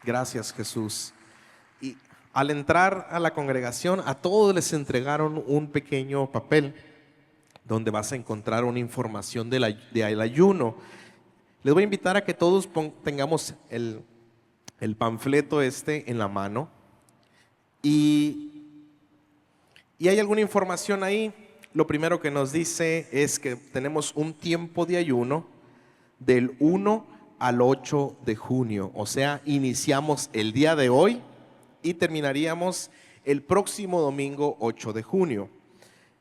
Gracias, Jesús. Y al entrar a la congregación, a todos les entregaron un pequeño papel donde vas a encontrar una información del ayuno. Les voy a invitar a que todos tengamos el panfleto en la mano y, y hay alguna información ahí. Lo primero que nos dice es que tenemos un tiempo de ayuno del 1 al 8 de junio, o sea, iniciamos el día de hoy y terminaríamos el próximo domingo 8 de junio.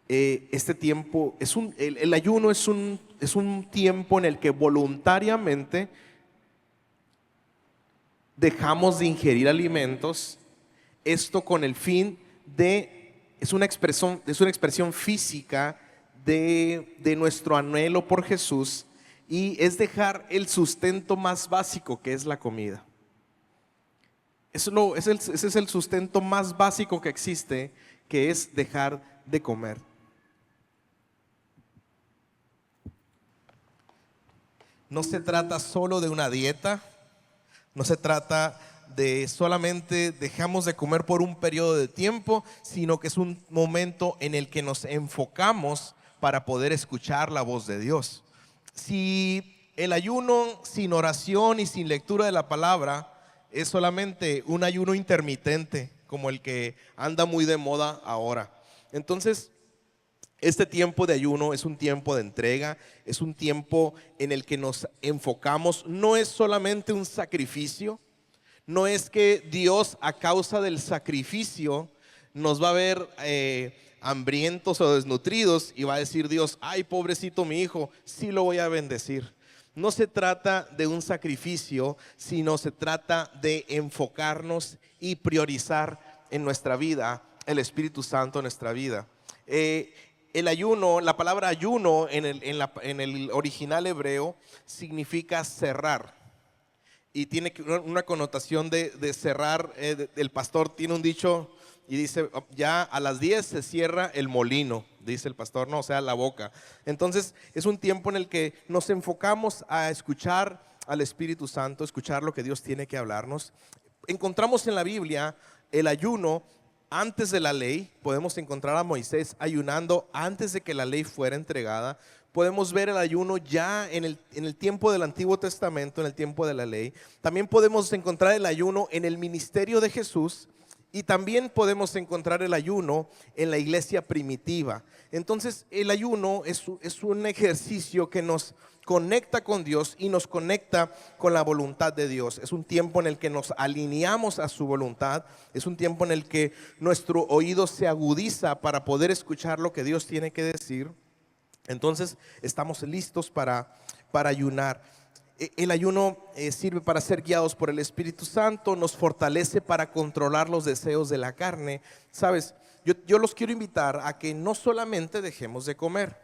Este tiempo el ayuno es un tiempo en el que voluntariamente dejamos de ingerir alimentos, esto con el fin es una expresión física de nuestro anhelo por Jesús, y es dejar el sustento más básico, que es la comida. Ese es el sustento más básico que existe, que es dejar de comer. No se trata solo de una dieta, no se trata de solamente dejamos de comer por un periodo de tiempo, sino que es un momento en el que nos enfocamos para poder escuchar la voz de Dios. Si el ayuno sin oración y sin lectura de la palabra es solamente un ayuno intermitente, como el que anda muy de moda ahora, entonces este tiempo de ayuno es un tiempo de entrega, es un tiempo en el que nos enfocamos. No es solamente un sacrificio, no es que Dios, a causa del sacrificio, nos va a ver hambrientos o desnutridos y va a decir Dios: ay, pobrecito mi hijo, sí lo voy a bendecir. No se trata de un sacrificio, sino se trata de enfocarnos y priorizar en nuestra vida el Espíritu Santo en nuestra vida. El ayuno, la palabra ayuno en el original hebreo significa cerrar, y tiene una connotación de cerrar. El pastor tiene un dicho y dice: ya a las 10 se cierra el molino, dice el pastor, no, o sea, la boca. Entonces es un tiempo en el que nos enfocamos a escuchar al Espíritu Santo, escuchar lo que Dios tiene que hablarnos. Encontramos en la Biblia el ayuno antes de la ley. Podemos encontrar a Moisés ayunando antes de que la ley fuera entregada. Podemos ver el ayuno ya en el tiempo del Antiguo Testamento, en el tiempo de la ley. También podemos encontrar el ayuno en el ministerio de Jesús, y también podemos encontrar el ayuno en la iglesia primitiva. Entonces el ayuno es un ejercicio que nos conecta con Dios y nos conecta con la voluntad de Dios. Es un tiempo en el que nos alineamos a su voluntad. Es un tiempo en el que nuestro oído se agudiza para poder escuchar lo que Dios tiene que decir. Entonces estamos listos para ayunar. El ayuno sirve para ser guiados por el Espíritu Santo, nos fortalece para controlar los deseos de la carne. Sabes, yo los quiero invitar a que no solamente dejemos de comer.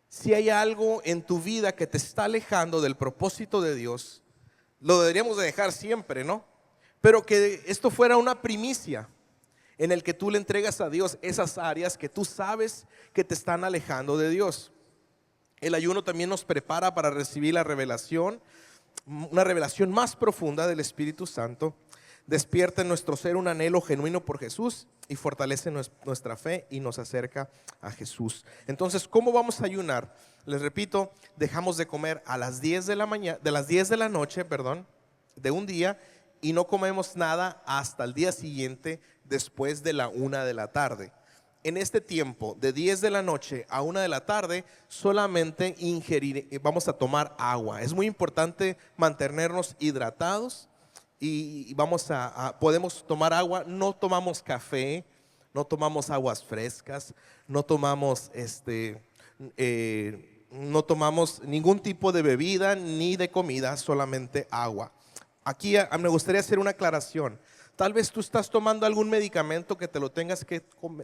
Si hay algo en tu vida que te está alejando del propósito de Dios, lo deberíamos de dejar siempre, ¿no? Pero que esto fuera una primicia en el que tú le entregas a Dios esas áreas que tú sabes que te están alejando de Dios. El ayuno también nos prepara para recibir la revelación, una revelación más profunda del Espíritu Santo. Despierta en nuestro ser un anhelo genuino por Jesús y fortalece nuestra fe y nos acerca a Jesús. Entonces, ¿cómo vamos a ayunar? Les repito, dejamos de comer a las 10 de la mañana, de las 10 de la noche, de un día, y no comemos nada hasta el día siguiente, después de la 1 de la tarde. En este tiempo de 10 de la noche a 1 de la tarde solamente vamos a tomar agua. Es muy importante mantenernos hidratados y podemos tomar agua. No tomamos café, no tomamos aguas frescas, no tomamos no tomamos ningún tipo de bebida ni de comida, solamente agua. Aquí me gustaría hacer una aclaración. Tal vez tú estás tomando algún medicamento que te lo tengas que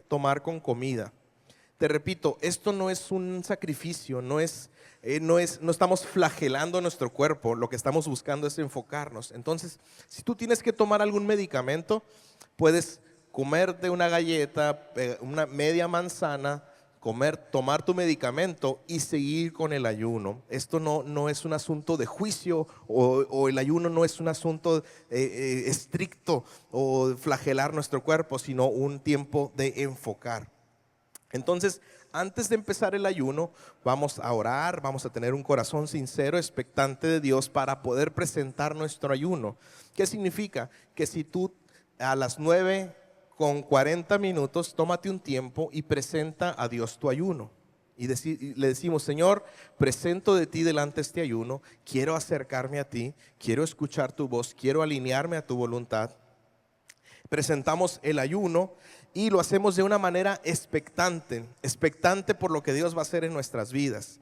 tomar con comida. Te repito, esto no es un sacrificio, no estamos flagelando nuestro cuerpo. Lo que estamos buscando es enfocarnos. Entonces, si tú tienes que tomar algún medicamento, puedes comerte una galleta, una media manzana tomar tu medicamento y seguir con el ayuno. Esto no es un asunto de juicio o el ayuno no es un asunto estricto o flagelar nuestro cuerpo, sino un tiempo de enfocar. Entonces, antes de empezar el ayuno, vamos a orar, vamos a tener un corazón sincero, expectante de Dios para poder presentar nuestro ayuno. ¿Qué significa? Que si tú a las 9:40 tómate un tiempo y presenta a Dios tu ayuno. Y le decimos: Señor, presento de ti delante este ayuno, quiero acercarme a ti, quiero escuchar tu voz, quiero alinearme a tu voluntad. Presentamos el ayuno y lo hacemos de una manera expectante por lo que Dios va a hacer en nuestras vidas.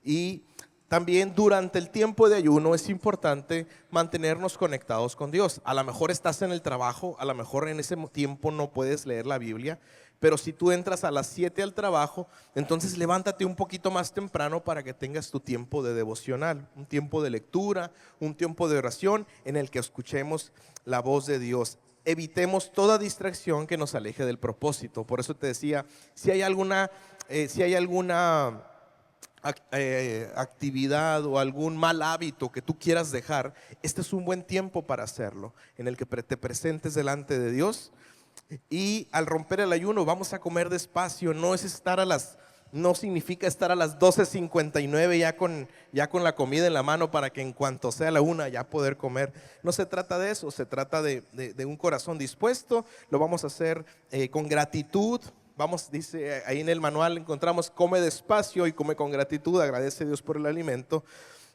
Y también durante el tiempo de ayuno es importante mantenernos conectados con Dios. A lo mejor estás en el trabajo, a lo mejor en ese tiempo no puedes leer la Biblia, pero si tú entras a las 7 al trabajo, entonces levántate un poquito más temprano para que tengas tu tiempo de devocional, un tiempo de lectura, un tiempo de oración en el que escuchemos la voz de Dios. Evitemos toda distracción que nos aleje del propósito. Por eso te decía, si hay alguna actividad o algún mal hábito que tú quieras dejar, este es un buen tiempo para hacerlo, en el que te presentes delante de Dios. Y al romper el ayuno vamos a comer despacio. No significa estar a las 12:59 ya con la comida en la mano para que en cuanto sea la 1 ya poder comer. No se trata de eso, se trata de un corazón dispuesto. Lo vamos a hacer con gratitud. Dice ahí en el manual, encontramos: come despacio y come con gratitud, agradece a Dios por el alimento.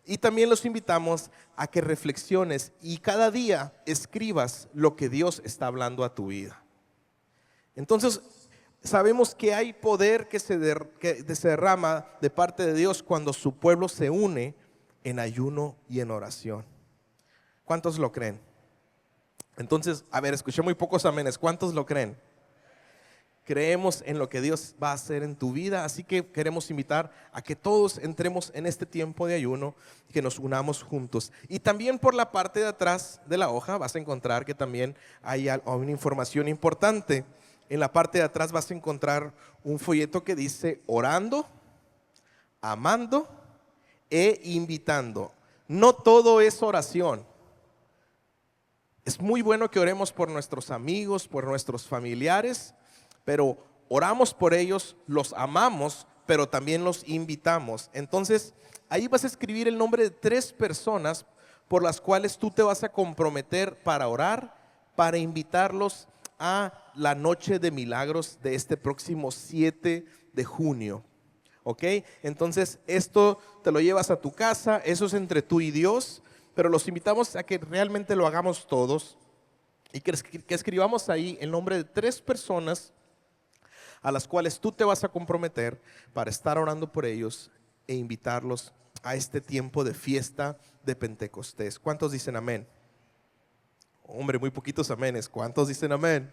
Y también los invitamos a que reflexiones y cada día escribas lo que Dios está hablando a tu vida. Entonces, sabemos que hay poder que se derrama de parte de Dios cuando su pueblo se une en ayuno y en oración. ¿Cuántos lo creen? Entonces, a ver, escuché muy pocos amenes. ¿Cuántos lo creen? Creemos en lo que Dios va a hacer en tu vida, así que queremos invitar a que todos entremos en este tiempo de ayuno y que nos unamos juntos. Y también por la parte de atrás de la hoja vas a encontrar que también hay una información importante. En la parte de atrás vas a encontrar un folleto que dice: orando, amando e invitando. No todo es oración. Es muy bueno que oremos por nuestros amigos, por nuestros familiares, pero oramos por ellos, los amamos, pero también los invitamos. Entonces, ahí vas a escribir el nombre de 3 personas por las cuales tú te vas a comprometer para orar, para invitarlos a la noche de milagros de este próximo 7 de junio. ¿Ok? Entonces, esto te lo llevas a tu casa, eso es entre tú y Dios, pero los invitamos a que realmente lo hagamos todos y que escribamos ahí el nombre de 3 personas a las cuales tú te vas a comprometer para estar orando por ellos e invitarlos a este tiempo de fiesta de Pentecostés. ¿Cuántos dicen amén? Hombre, muy poquitos amenes. ¿Cuántos dicen amén?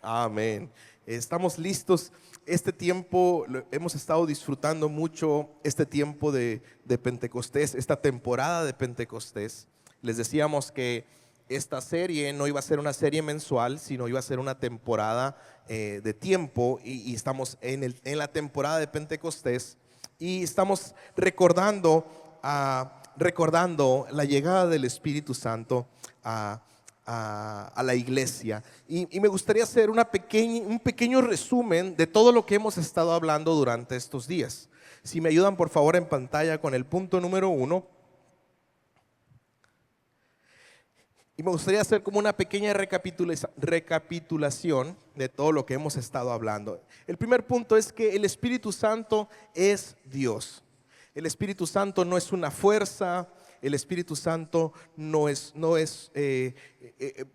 Amén. Estamos listos. Este tiempo hemos estado disfrutando mucho, este tiempo de Pentecostés, esta temporada de Pentecostés. Les decíamos que esta serie no iba a ser una serie mensual, sino iba a ser una temporada de tiempo, y estamos en la temporada de Pentecostés y estamos recordando la llegada del Espíritu Santo a la iglesia. Y me gustaría hacer un pequeño resumen de todo lo que hemos estado hablando durante estos días. Si me ayudan por favor en pantalla con el punto número 1. Y me gustaría hacer como una pequeña recapitulación de todo lo que hemos estado hablando. El primer punto es que el Espíritu Santo es Dios. El Espíritu Santo no es una fuerza. El Espíritu Santo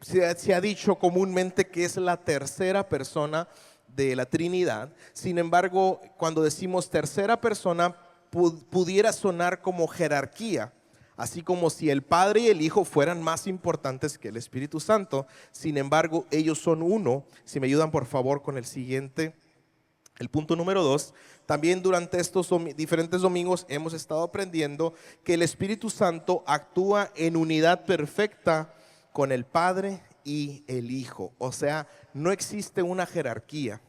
se ha dicho comúnmente que es la tercera persona de la Trinidad. Sin embargo, cuando decimos tercera persona, pudiera sonar como jerarquía, así como si el Padre y el Hijo fueran más importantes que el Espíritu Santo. Sin embargo, ellos son uno. Si me ayudan por favor con el siguiente, el punto número 2. También durante estos diferentes domingos hemos estado aprendiendo que el Espíritu Santo actúa en unidad perfecta con el Padre y el Hijo. O sea, no existe una jerarquía.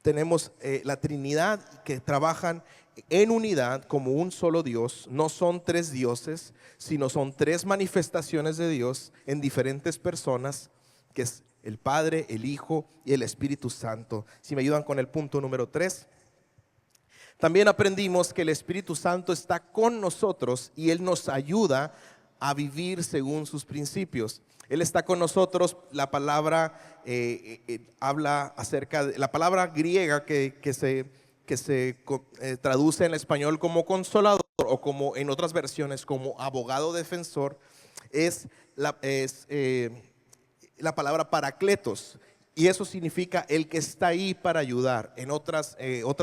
tenemos la Trinidad que trabajan en unidad como un solo Dios. No son tres dioses, sino son tres manifestaciones de Dios en diferentes personas, que es el Padre, el Hijo y el Espíritu Santo. Si me ayudan con el punto número 3. También aprendimos que el Espíritu Santo está con nosotros y Él nos ayuda a vivir según sus principios. Él está con nosotros. La palabra habla acerca de la palabra griega que se traduce en español como consolador, o como en otras versiones como abogado defensor, es la palabra paracletos. Y eso significa el que está ahí para ayudar. En otra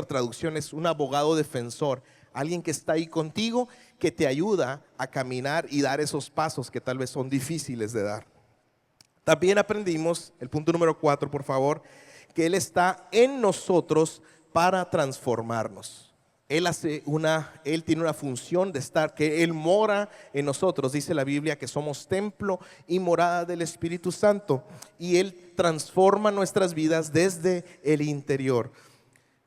traducción es un abogado defensor, alguien que está ahí contigo, que te ayuda a caminar y dar esos pasos que tal vez son difíciles de dar. También aprendimos, el punto número 4, por favor, que Él está en nosotros para transformarnos. Él tiene una función de estar, que Él mora en nosotros. Dice la Biblia que somos templo y morada del Espíritu Santo, y Él transforma nuestras vidas desde el interior.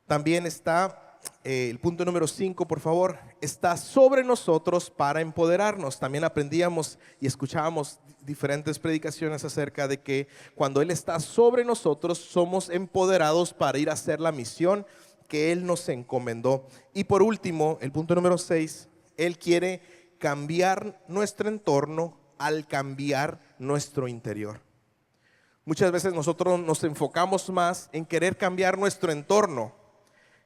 También está el punto número 5, por favor, está sobre nosotros para empoderarnos. También aprendíamos y escuchábamos diferentes predicaciones acerca de que cuando Él está sobre nosotros, somos empoderados para ir a hacer la misión que Él nos encomendó. Y por último, el punto número 6, Él quiere cambiar nuestro entorno al cambiar nuestro interior. Muchas veces nosotros nos enfocamos más en querer cambiar nuestro entorno.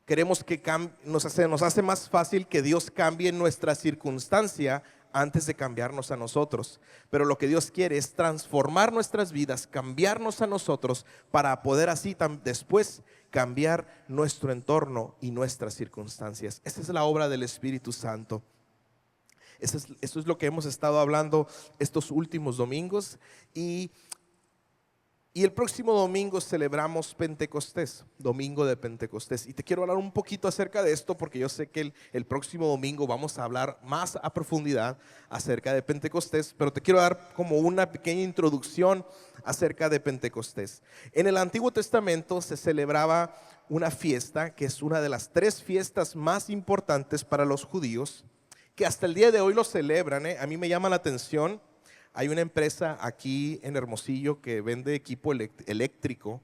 Queremos que nos hace más fácil que Dios cambie nuestra circunstancia antes de cambiarnos a nosotros. Pero lo que Dios quiere es transformar nuestras vidas, cambiarnos a nosotros, para poder así después cambiar nuestro entorno y nuestras circunstancias. Esa es la obra del Espíritu Santo. Eso es lo que hemos estado hablando estos últimos domingos. Y el próximo domingo celebramos Pentecostés, domingo de Pentecostés. Y te quiero hablar un poquito acerca de esto, porque yo sé que el próximo domingo vamos a hablar más a profundidad acerca de Pentecostés, pero te quiero dar como una pequeña introducción acerca de Pentecostés. En el Antiguo Testamento se celebraba una fiesta que es una de las 3 fiestas más importantes para los judíos, que hasta el día de hoy lo celebran. A mí me llama la atención. Hay una empresa aquí en Hermosillo que vende equipo eléctrico,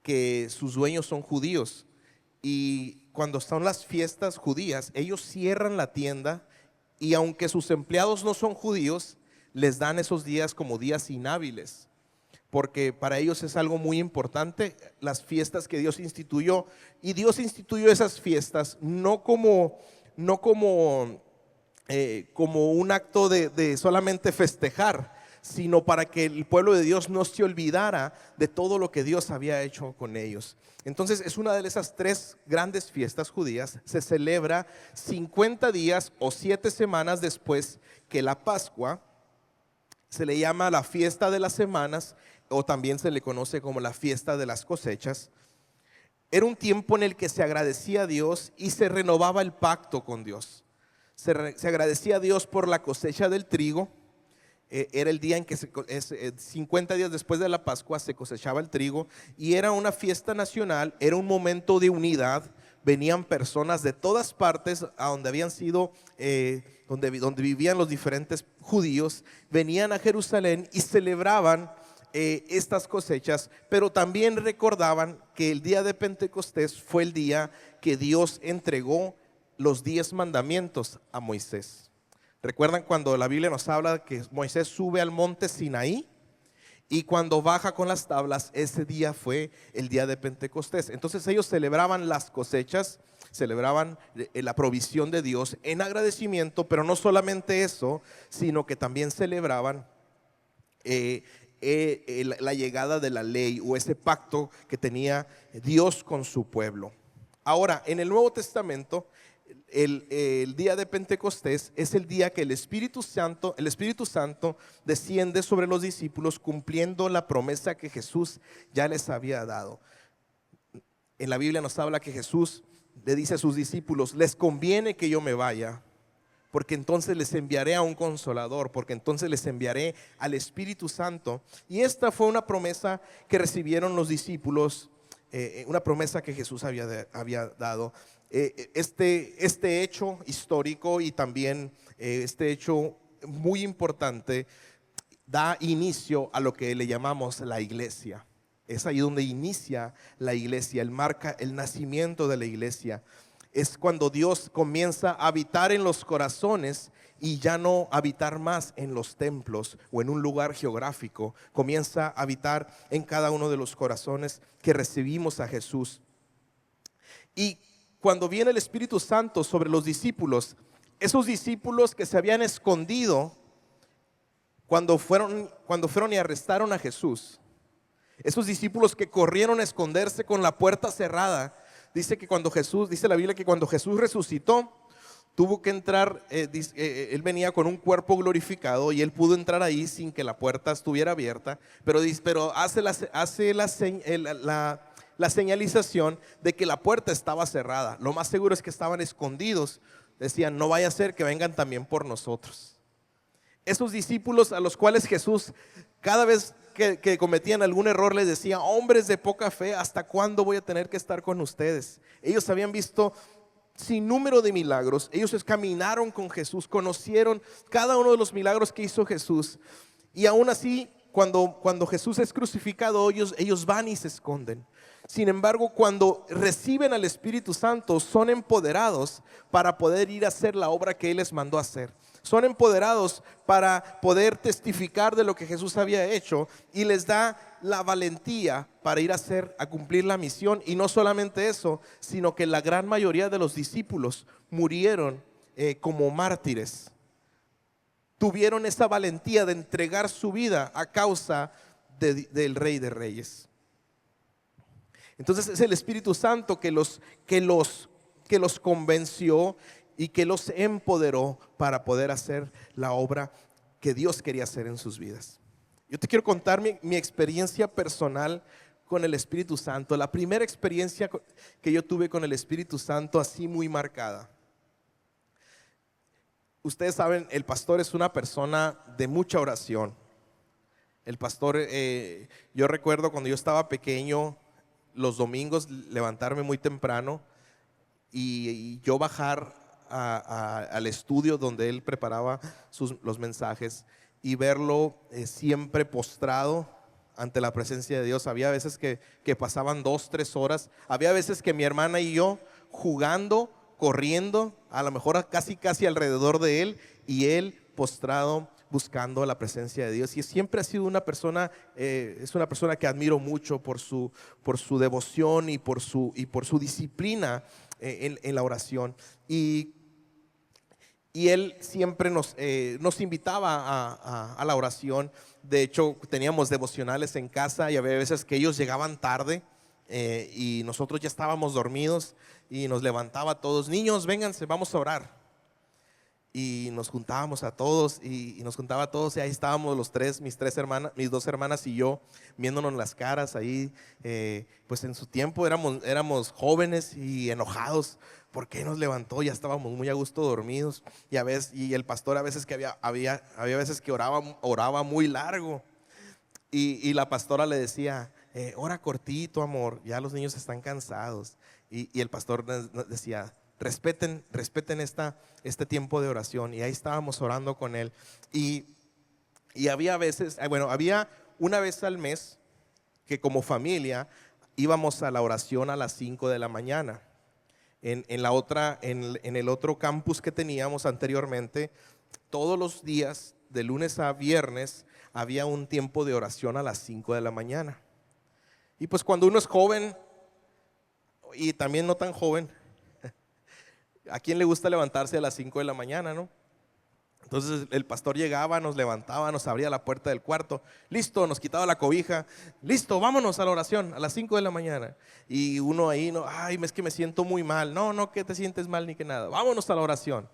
que sus dueños son judíos, y cuando son las fiestas judías, ellos cierran la tienda, y aunque sus empleados no son judíos, les dan esos días como días inhábiles, porque para ellos es algo muy importante, las fiestas que Dios instituyó. Y Dios instituyó esas fiestas no como un acto de solamente festejar, sino para que el pueblo de Dios no se olvidara de todo lo que Dios había hecho con ellos. Entonces es una de esas 3 grandes fiestas judías. Se celebra 50 días o 7 semanas después que la Pascua. Se le llama la fiesta de las semanas, o también se le conoce como la fiesta de las cosechas. Era un tiempo en el que se agradecía a Dios y se renovaba el pacto con Dios. Se agradecía a Dios por la cosecha del trigo. Era el día en que 50 días después de la Pascua se cosechaba el trigo, y era una fiesta nacional, era un momento de unidad. Venían personas de todas partes a donde habían sido, donde vivían los diferentes judíos, venían a Jerusalén y celebraban estas cosechas, pero también recordaban que el día de Pentecostés fue el día que Dios entregó los 10 mandamientos a Moisés. ¿Recuerdan cuando la Biblia nos habla que Moisés sube al monte Sinaí? Y cuando baja con las tablas, ese día fue el día de Pentecostés. Entonces ellos celebraban las cosechas, celebraban la provisión de Dios en agradecimiento, pero no solamente eso, sino que también celebraban la llegada de la ley, o ese pacto que tenía Dios con su pueblo. Ahora, en el Nuevo Testamento, el día de Pentecostés es el día que el Espíritu Santo desciende sobre los discípulos, cumpliendo la promesa que Jesús ya les había dado. En la Biblia nos habla que Jesús le dice a sus discípulos: les conviene que yo me vaya, porque entonces les enviaré a un consolador, porque entonces les enviaré al Espíritu Santo. Y esta fue una promesa que recibieron los discípulos una promesa que Jesús había dado. Este hecho histórico y también este hecho muy importante da inicio a lo que le llamamos la iglesia. Es ahí donde inicia la iglesia, él marca el nacimiento de la iglesia. Es cuando Dios comienza a habitar en los corazones y ya no habitar más en los templos o en un lugar geográfico. Comienza a habitar en cada uno de los corazones que recibimos a Jesús. Y cuando viene el Espíritu Santo sobre los discípulos, esos discípulos que se habían escondido cuando fueron y arrestaron a Jesús, esos discípulos que corrieron a esconderse con la puerta cerrada, dice la Biblia que cuando Jesús resucitó, tuvo que entrar, él venía con un cuerpo glorificado y él pudo entrar ahí sin que la puerta estuviera abierta, pero hace la señalización de que la puerta estaba cerrada. Lo más seguro es que estaban escondidos. Decían, no vaya a ser que vengan también por nosotros. Esos discípulos a los cuales Jesús cada vez que cometían algún error les decía, hombres de poca fe, ¿hasta cuándo voy a tener que estar con ustedes? Ellos habían visto sin número de milagros. Ellos caminaron con Jesús, conocieron cada uno de los milagros que hizo Jesús. Y aún así, cuando Jesús es crucificado, ellos van y se esconden. Sin embargo, cuando reciben al Espíritu Santo, son empoderados para poder ir a hacer la obra que Él les mandó a hacer. Son empoderados para poder testificar de lo que Jesús había hecho y les da la valentía para ir a cumplir la misión. Y no solamente eso, sino que la gran mayoría de los discípulos murieron como mártires. Tuvieron esa valentía de entregar su vida a causa del Rey de Reyes. Entonces es el Espíritu Santo que los convenció y que los empoderó para poder hacer la obra que Dios quería hacer en sus vidas. Yo te quiero contar mi experiencia personal con el Espíritu Santo. La primera experiencia que yo tuve con el Espíritu Santo así muy marcada. Ustedes saben, el pastor es una persona de mucha oración. El pastor, yo recuerdo cuando yo estaba pequeño, los domingos levantarme muy temprano y yo bajar al estudio donde él preparaba los mensajes y verlo siempre postrado ante la presencia de Dios. Había veces que pasaban 2-3 horas, había veces que mi hermana y yo jugando, corriendo, a lo mejor casi alrededor de él y él postrado buscando la presencia de Dios. Y siempre ha sido una persona, es una persona que admiro mucho por su devoción y por su disciplina en la oración. Y él siempre nos invitaba a la oración. De hecho, teníamos devocionales en casa y había veces que ellos llegaban tarde y nosotros ya estábamos dormidos y nos levantaba a todos, niños, vénganse, vamos a orar. Y nos juntábamos a todos y nos juntaba a todos y ahí estábamos los tres, mis 2 hermanas y yo, viéndonos las caras ahí. Pues en su tiempo éramos jóvenes y enojados. ¿Por qué nos levantó? Ya estábamos muy a gusto dormidos. Y el pastor a veces que había veces que oraba muy largo. Y la pastora le decía, ora cortito, amor, ya los niños están cansados. Y el pastor nos decía, respeten este tiempo de oración. Y ahí estábamos orando con él. Y había veces, había una vez al mes que como familia íbamos a la oración a las 5 de la mañana. En el otro campus que teníamos anteriormente, todos los días, de lunes a viernes, había un tiempo de oración a las 5 de la mañana. Y pues cuando uno es joven, y también no tan joven, ¿a quién le gusta levantarse a las 5 de la mañana, no? Entonces el pastor llegaba, nos levantaba, nos abría la puerta del cuarto, listo, nos quitaba la cobija, listo, vámonos a la oración a las 5 de la mañana. Y uno ahí, no, ay, es que me siento muy mal. No, que te sientes mal ni que nada, vámonos a la oración.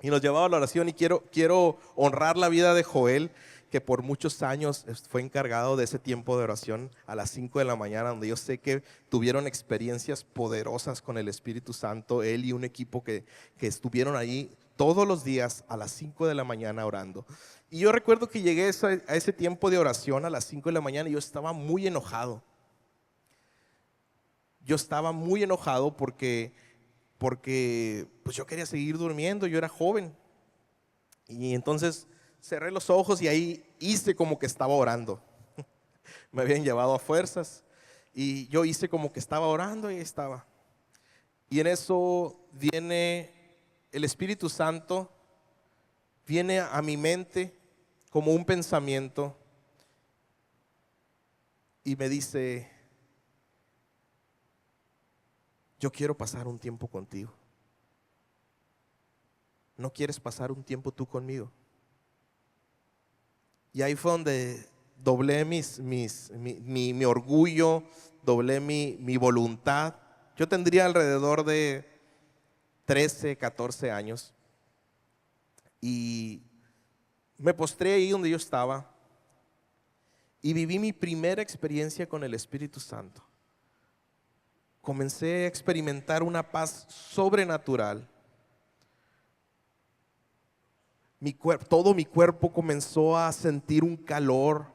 Y nos llevaba a la oración y quiero honrar la vida de Joel, que por muchos años fue encargado de ese tiempo de oración a las 5 de la mañana, donde yo sé que tuvieron experiencias poderosas con el Espíritu Santo, él y un equipo que estuvieron ahí todos los días a las 5 de la mañana orando. Y yo recuerdo que llegué a ese tiempo de oración a las 5 de la mañana y yo estaba muy enojado. yo estaba muy enojado porque pues yo quería seguir durmiendo, yo era joven. Y entonces cerré los ojos y ahí hice como que estaba orando. Me habían llevado a fuerzas y yo hice como que estaba orando y ahí estaba. Y en eso viene el Espíritu Santo, viene a mi mente como un pensamiento y me dice: yo quiero pasar un tiempo contigo. ¿No quieres pasar un tiempo tú conmigo? Y ahí fue donde doblé mi orgullo, doblé mi voluntad. Yo tendría alrededor de 13, 14 años. Y me postré ahí donde yo estaba y viví mi primera experiencia con el Espíritu Santo. Comencé a experimentar una paz sobrenatural. Todo mi cuerpo comenzó a sentir un calor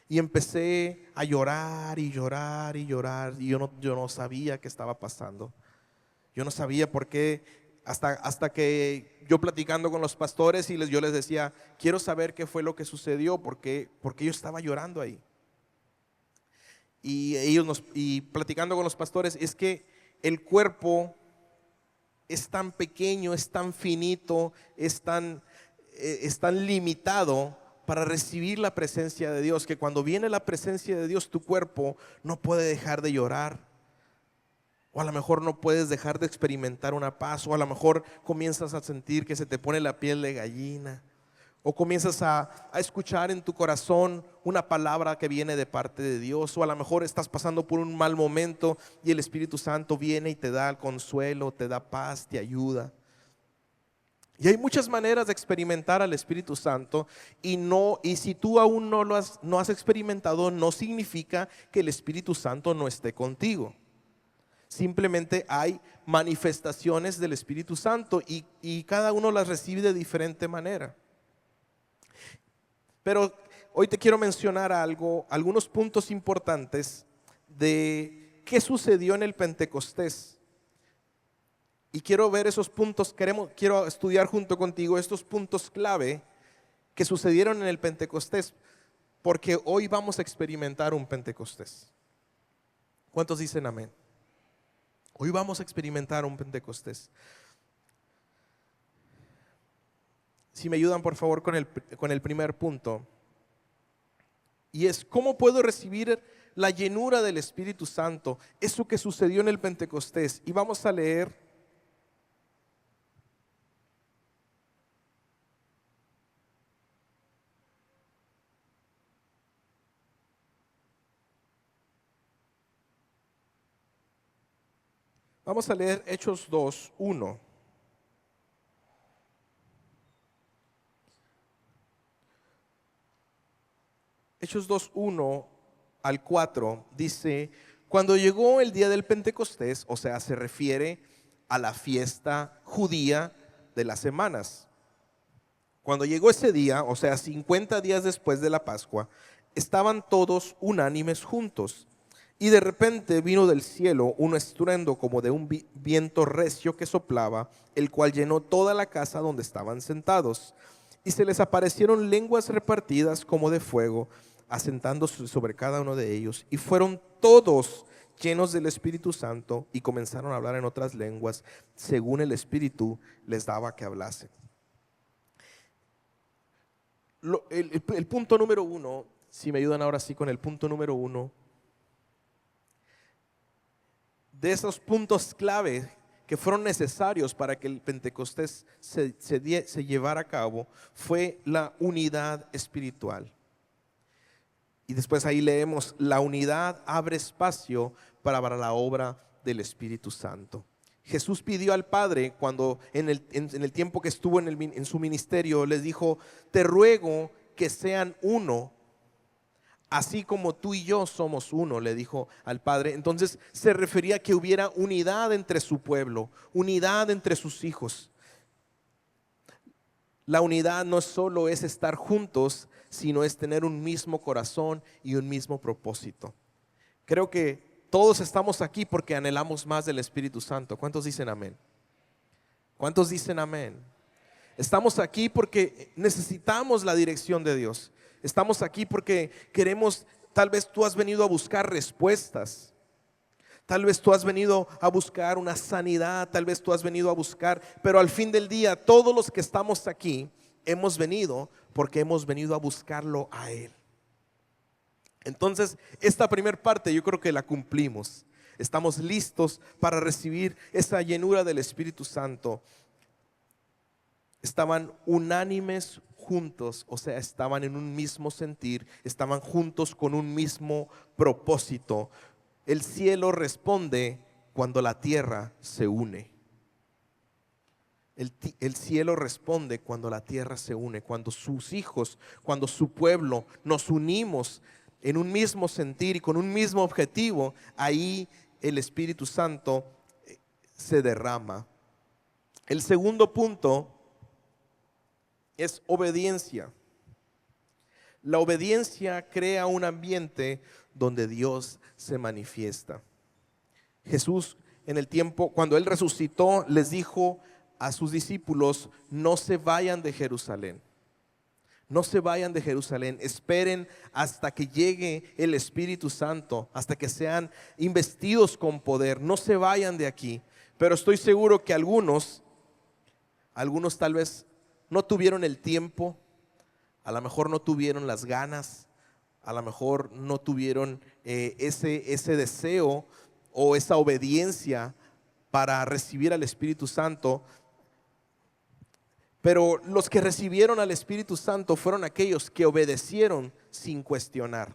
y empecé a llorar y llorar y llorar y yo no sabía qué estaba pasando. Yo no sabía por qué, hasta que yo platicando con los pastores y yo les decía: quiero saber qué fue lo que sucedió, porque yo estaba llorando ahí. Y platicando con los pastores, es que el cuerpo es tan pequeño, es tan finito, es tan limitado para recibir la presencia de Dios, que cuando viene la presencia de Dios, tu cuerpo no puede dejar de llorar. O a lo mejor no puedes dejar de experimentar una paz, o a lo mejor comienzas a sentir que se te pone la piel de gallina, o comienzas a escuchar en tu corazón una palabra que viene de parte de Dios, o a lo mejor estás pasando por un mal momento y el Espíritu Santo viene y te da el consuelo, te da paz, te ayuda. Y hay muchas maneras de experimentar al Espíritu Santo y si tú aún no has experimentado, no significa que el Espíritu Santo no esté contigo. Simplemente hay manifestaciones del Espíritu Santo y cada uno las recibe de diferente manera. Pero hoy te quiero mencionar algunos puntos importantes de qué sucedió en el Pentecostés. Y quiero ver esos puntos, quiero estudiar junto contigo estos puntos clave que sucedieron en el Pentecostés, porque hoy vamos a experimentar un Pentecostés. ¿Cuántos dicen amén? Hoy vamos a experimentar un Pentecostés. Si me ayudan por favor con el primer punto. Y es: ¿cómo puedo recibir la llenura del Espíritu Santo? Eso que sucedió en el Pentecostés. Y vamos a leer Hechos 2, 1. Hechos 2, 1 al 4 dice: cuando llegó el día del Pentecostés, o sea, se refiere a la fiesta judía de las semanas. Cuando llegó ese día, o sea, 50 días después de la Pascua, estaban todos unánimes juntos. Y de repente vino del cielo un estruendo como de un viento recio que soplaba, el cual llenó toda la casa donde estaban sentados. Y se les aparecieron lenguas repartidas como de fuego, asentándose sobre cada uno de ellos. Y fueron todos llenos del Espíritu Santo y comenzaron a hablar en otras lenguas, según el Espíritu les daba que hablasen. El punto número uno, si me ayudan ahora sí con el punto número uno, de esos puntos clave que fueron necesarios para que el Pentecostés se llevara a cabo, fue la unidad espiritual. Y después ahí leemos: la unidad abre espacio para la obra del Espíritu Santo. Jesús pidió al Padre cuando en el tiempo que estuvo en su ministerio, les dijo: te ruego que sean uno, así como tú y yo somos uno, le dijo al Padre. Entonces se refería a que hubiera unidad entre su pueblo, unidad entre sus hijos. La unidad no solo es estar juntos, sino es tener un mismo corazón y un mismo propósito. Creo que todos estamos aquí porque anhelamos más del Espíritu Santo. ¿Cuántos dicen amén? ¿Cuántos dicen amén? Estamos aquí porque necesitamos la dirección de Dios. Estamos aquí porque queremos, tal vez tú has venido a buscar respuestas. Tal vez tú has venido a buscar una sanidad, tal vez tú has venido a buscar, pero al fin del día todos los que estamos aquí hemos venido porque hemos venido a buscarlo a Él. Entonces, esta primera parte yo creo que la cumplimos. Estamos listos para recibir esa llenura del Espíritu Santo. Estaban unánimes juntos, o sea, estaban en un mismo sentir, estaban juntos con un mismo propósito. El cielo responde cuando la tierra se une. El cielo responde cuando la tierra se une, cuando sus hijos, cuando su pueblo nos unimos en un mismo sentir y con un mismo objetivo. Ahí el Espíritu Santo se derrama. El segundo punto es obediencia. La obediencia crea un ambiente donde Dios se manifiesta. Jesús, en el tiempo cuando Él resucitó, les dijo a sus discípulos: no se vayan de Jerusalén. No se vayan de Jerusalén, esperen hasta que llegue el Espíritu Santo, hasta que sean investidos con poder. No se vayan de aquí. Pero estoy seguro que algunos tal vez no tuvieron el tiempo, a lo mejor no tuvieron las ganas, a lo mejor no tuvieron ese deseo o esa obediencia para recibir al Espíritu Santo. Pero los que recibieron al Espíritu Santo fueron aquellos que obedecieron sin cuestionar.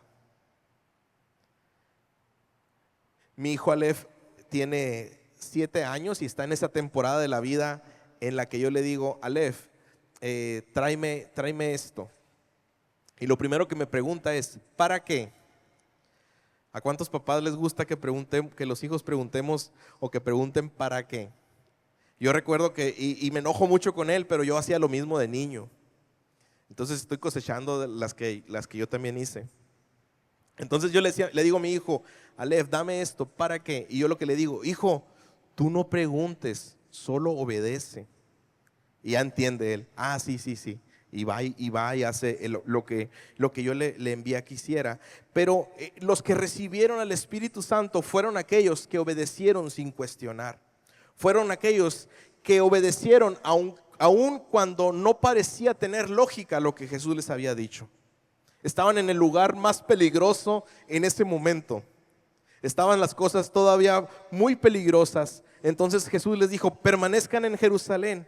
Mi hijo Aleph tiene 7 años y está en esa temporada de la vida en la que yo le digo: Aleph, tráeme esto. Y lo primero que me pregunta es: ¿para qué? ¿A cuántos papás les gusta que los hijos preguntemos o que pregunten para qué? Yo recuerdo que, y me enojo mucho con él, pero yo hacía lo mismo de niño. Entonces estoy cosechando las que yo también hice. Entonces yo le digo a mi hijo: Aleph, dame esto, ¿para qué? Y yo lo que le digo: hijo, tú no preguntes, solo obedece. Y ya entiende él: ah, sí. Y va y hace lo que yo le envía que hiciera. Pero los que recibieron al Espíritu Santo fueron aquellos que obedecieron sin cuestionar. Fueron aquellos que obedecieron aun cuando no parecía tener lógica lo que Jesús les había dicho. Estaban en el lugar más peligroso en ese momento. Estaban las cosas todavía muy peligrosas. Entonces Jesús les dijo: permanezcan en Jerusalén.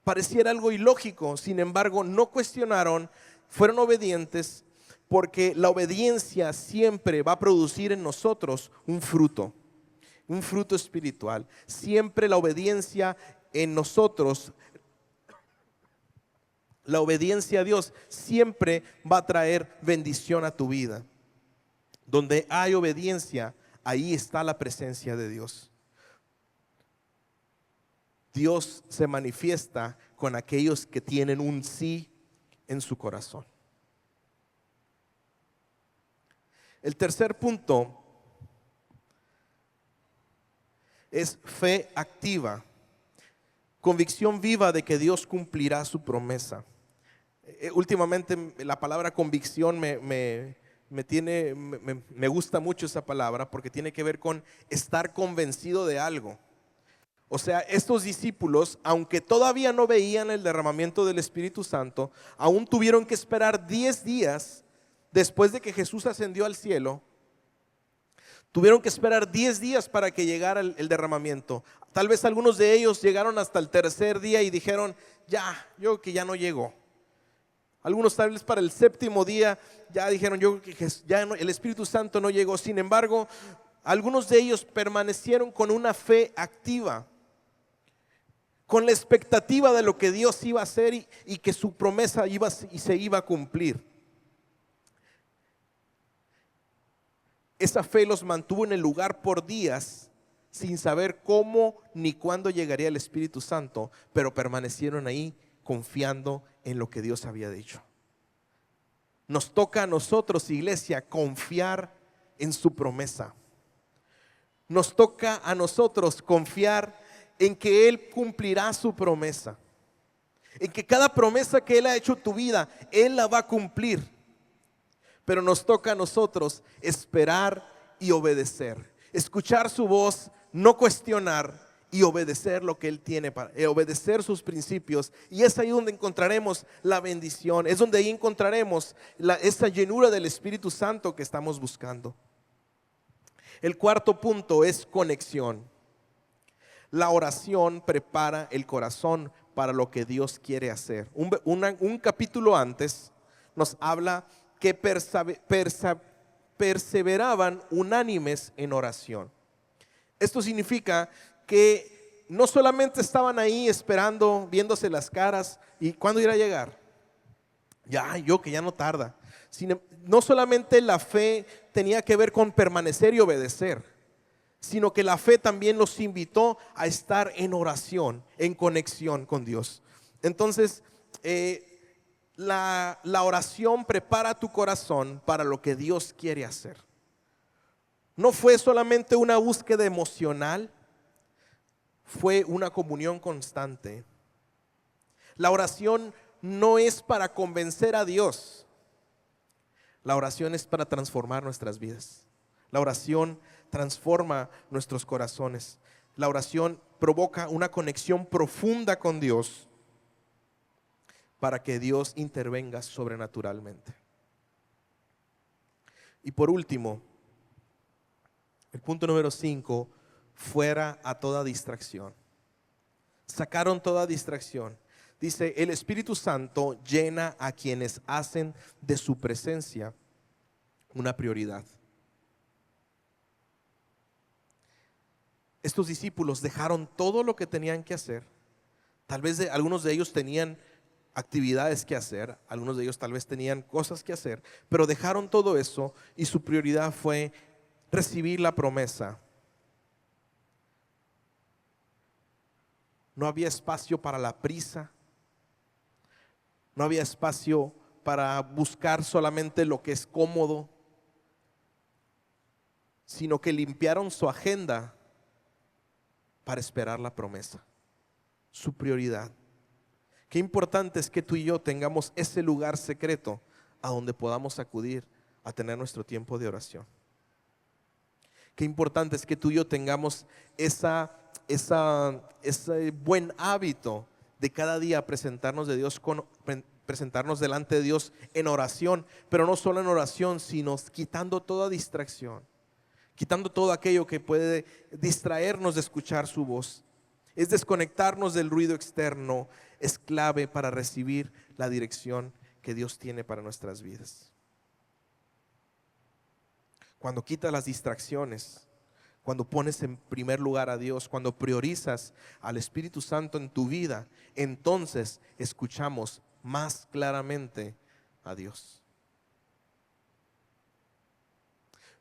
Pareciera algo ilógico, sin embargo no cuestionaron, fueron obedientes, porque la obediencia siempre va a producir en nosotros un fruto espiritual. Siempre la obediencia en nosotros, la obediencia a Dios siempre va a traer bendición a tu vida. Donde hay obediencia, ahí está la presencia de Dios. Dios se manifiesta con aquellos que tienen un sí en su corazón. El tercer punto es fe activa, convicción viva de que Dios cumplirá su promesa. Últimamente la palabra convicción me gusta mucho esa palabra, porque tiene que ver con estar convencido de algo. O sea, estos discípulos, aunque todavía no veían el derramamiento del Espíritu Santo, aún tuvieron que esperar 10 días después de que Jesús ascendió al cielo. Tuvieron que esperar 10 días para que llegara el derramamiento. Tal vez algunos de ellos llegaron hasta el tercer día y dijeron: yo creo que ya no llegó. Algunos tal vez para el séptimo día ya dijeron: yo creo que ya no, el Espíritu Santo no llegó. Sin embargo, algunos de ellos permanecieron con una fe activa, con la expectativa de lo que Dios iba a hacer y que su promesa se iba a cumplir. Esa fe los mantuvo en el lugar por días, sin saber cómo ni cuándo llegaría el Espíritu Santo, pero permanecieron ahí confiando en lo que Dios había dicho. Nos toca a nosotros, iglesia, confiar en su promesa. nos toca a nosotros confiar en que Él cumplirá su promesa, en que cada promesa que Él ha hecho en tu vida, Él la va a cumplir. Pero nos toca a nosotros esperar y obedecer, escuchar su voz, no cuestionar y obedecer lo que Él tiene para obedecer sus principios. Y es ahí donde encontraremos la bendición, es donde ahí encontraremos esa llenura del Espíritu Santo que estamos buscando. El cuarto punto es conexión. La oración prepara el corazón para lo que Dios quiere hacer. Un capítulo antes nos habla que perseveraban unánimes en oración. Esto significa que no solamente estaban ahí esperando, viéndose las caras y cuándo irá a llegar. Que ya no tarda. No solamente la fe tenía que ver con permanecer y obedecer, sino que la fe también los invitó a estar en oración, en conexión con Dios. Entonces, la oración prepara tu corazón para lo que Dios quiere hacer. No fue solamente una búsqueda emocional, fue una comunión constante. La oración no es para convencer a Dios. La oración es para transformar nuestras vidas. La oración transforma nuestros corazones. La oración provoca una conexión profunda con Dios para que Dios intervenga sobrenaturalmente. Y por último, el punto número 5, fuera a toda distracción. Sacaron toda distracción. Dice, el Espíritu Santo llena a quienes hacen de su presencia una prioridad. Estos discípulos dejaron todo lo que tenían que hacer. Tal vez algunos de ellos tenían actividades que hacer, algunos de ellos tal vez tenían cosas que hacer, pero dejaron todo eso y su prioridad fue recibir la promesa. No había espacio para la prisa, no había espacio para buscar solamente lo que es cómodo, sino que limpiaron su agenda para esperar la promesa, su prioridad. Qué importante es que tú y yo tengamos ese lugar secreto a donde podamos acudir a tener nuestro tiempo de oración. Qué importante es que tú y yo tengamos ese buen hábito de cada día presentarnos delante de Dios en oración, pero no solo en oración, sino quitando toda distracción, quitando todo aquello que puede distraernos de escuchar su voz. Es desconectarnos del ruido externo, es clave para recibir la dirección que Dios tiene para nuestras vidas. Cuando quitas las distracciones, cuando pones en primer lugar a Dios, cuando priorizas al Espíritu Santo en tu vida, entonces escuchamos más claramente a Dios.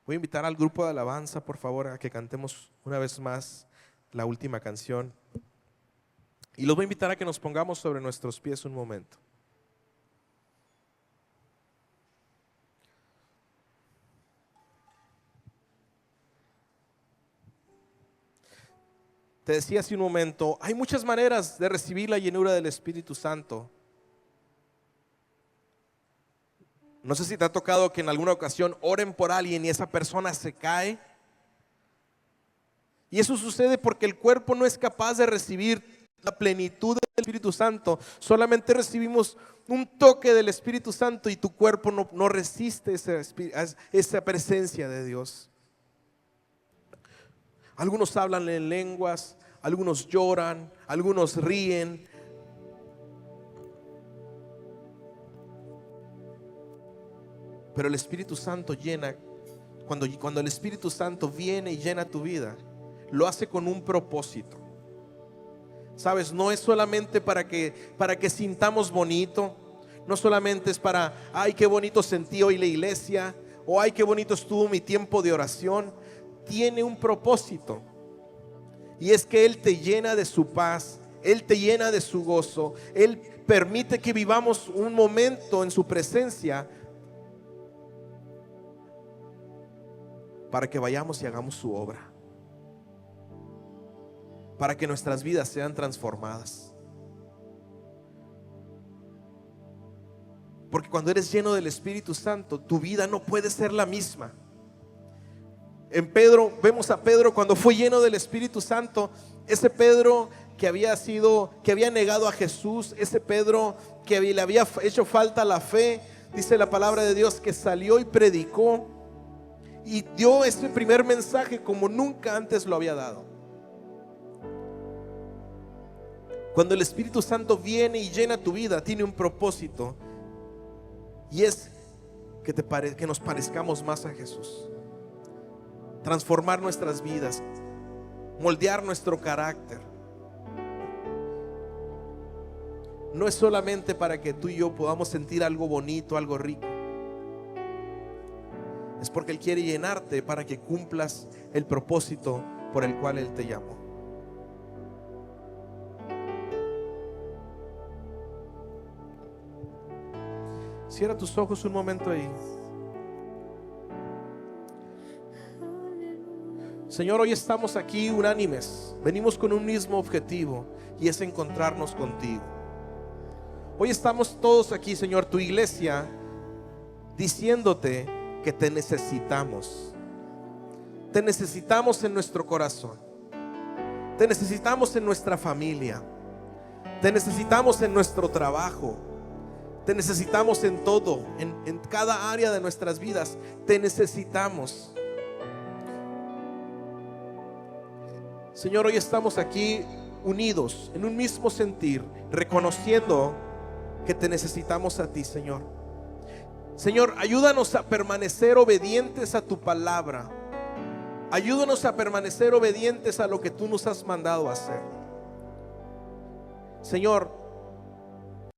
Voy a invitar al grupo de alabanza, por favor, a que cantemos una vez más la última canción. Y los voy a invitar a que nos pongamos sobre nuestros pies un momento. Te decía hace un momento, hay muchas maneras de recibir la llenura del Espíritu Santo. No sé si te ha tocado que en alguna ocasión oren por alguien y esa persona se cae. Y eso sucede porque el cuerpo no es capaz de recibir la plenitud del Espíritu Santo. Solamente recibimos un toque del Espíritu Santo y tu cuerpo no resiste esa presencia de Dios. Algunos hablan en lenguas, algunos lloran, algunos ríen. Pero el Espíritu Santo llena, cuando el Espíritu Santo viene y llena tu vida, lo hace con un propósito. Sabes, no es solamente para que sintamos bonito, no solamente es para, ay, qué bonito sentí hoy la iglesia, o ay, qué bonito estuvo mi tiempo de oración. Tiene un propósito, y es que Él te llena de su paz, Él te llena de su gozo, Él permite que vivamos un momento en su presencia para que vayamos y hagamos su obra. para que nuestras vidas sean transformadas. Porque cuando eres lleno del Espíritu Santo, tu vida no puede ser la misma. En Pedro, vemos a Pedro cuando fue lleno del Espíritu Santo, ese Pedro que había negado a Jesús, ese Pedro que le había hecho falta la fe, dice la palabra de Dios que salió y predicó y dio ese primer mensaje como nunca antes lo había dado. Cuando el Espíritu Santo viene y llena tu vida, tiene un propósito, y es que nos parezcamos más a Jesús, transformar nuestras vidas, moldear nuestro carácter. No es solamente para que tú y yo podamos sentir algo bonito, algo rico. Es porque Él quiere llenarte para que cumplas el propósito por el cual Él te llamó. Cierra tus ojos un momento ahí. Señor, hoy estamos aquí unánimes. Venimos con un mismo objetivo, y es encontrarnos contigo. Hoy estamos todos aquí, Señor, tu iglesia, diciéndote que te necesitamos. Te necesitamos en nuestro corazón. Te necesitamos en nuestra familia. Te necesitamos en nuestro trabajo. Te necesitamos en todo, en cada área de nuestras vidas. Te necesitamos. Señor, hoy estamos aquí unidos en un mismo sentir, reconociendo que te necesitamos a ti, Señor. Señor, ayúdanos a permanecer obedientes a tu palabra. Ayúdanos a permanecer obedientes a lo que tú nos has mandado a hacer. Señor,